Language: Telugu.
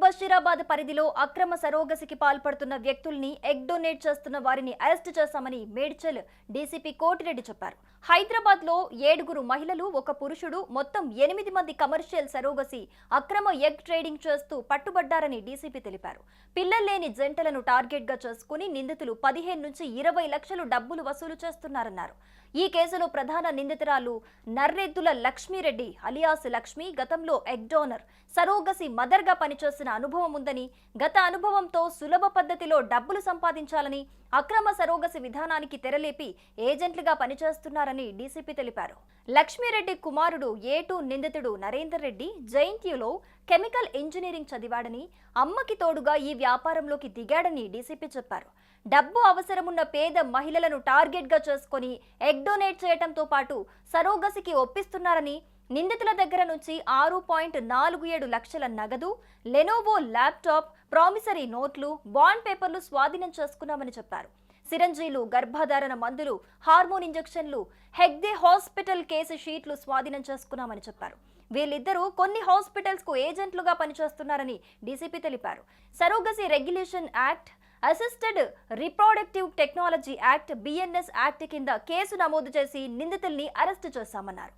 బషీరాబాద్ పరిధిలో అక్రమ సరోగసికి పాల్పడుతున్న వ్యక్తుల్ని ఎగ్ డొనేట్ చేస్తున్న వారిని అరెస్టు చేశామని మేడ్చల్ డీసీపీ కోటిరెడ్డి చెప్పారు. హైదరాబాద్ లో 7 మహిళలు, 1 పురుషుడు, మొత్తం 8 మంది కమర్షియల్ సరోగసి అక్రమ ఎగ్ ట్రేడింగ్ చేస్తూ పట్టుబడ్డారని డీసీపీ తెలిపారు. పిల్లల్లేని జంటలను టార్గెట్ గా చేసుకుని నిందితులు 15 నుంచి 20 లక్షలు డబ్బులు వసూలు చేస్తున్నారన్నారు. ఈ కేసులో ప్రధాన నిందితురాలు నర్రెద్దుల లక్ష్మీరెడ్డి అలియాస్ లక్ష్మి గతంలో ఎగ్ డోనర్, సరోగసి మదర్ గా పనిచేసిన అనుభవం ఉందని, గత అనుభవంతో సులభ పద్ధతిలో డబ్బులు సంపాదించాలని అక్రమ సరోగసి విధానానికి తెరలేపి ఏజెంట్లుగా పనిచేస్తున్నారని డీసీపీ తెలిపారు. లక్ష్మీరెడ్డి కుమారుడు A2 నిందితుడు నరేందర్ రెడ్డి జైంట్యూలో కెమికల్ ఇంజనీరింగ్ చదివాడని, అమ్మకి తోడుగా ఈ వ్యాపారంలోకి దిగాడని డీసీపీ చెప్పారు. డబ్బు అవసరమున్న పేద మహిళలను టార్గెట్ గా చేసుకుని ఎగ్ డొనేట్ చేయడంతో పాటు సరోగసికి ఒప్పిస్తున్నారని, నిందితుల దగ్గర నుంచి 6.47 లక్షల నగదు, లెనోవో ల్యాప్టాప్, ప్రామిసరీ నోట్లు, బాండ్ పేపర్లు స్వాధీనం చేసుకున్నామని చెప్పారు. సిరంజీలు, గర్భధారణ మందులు, హార్మోన్ ఇంజెక్షన్లు, హెగ్దే హాస్పిటల్ కేసు షీట్లు స్వాధీనం చేసుకున్నామని చెప్పారు. వీళ్ళిద్దరూ కొన్ని హాస్పిటల్స్ కు ఏజెంట్లుగా పనిచేస్తున్నారని డీసీపీ తెలిపారు. Surrogacy regulation act, assisted reproductive technology act, BNS act కింద కేసు నమోదు చేసి నిందితుల్ని అరెస్టు చేశామన్నారు.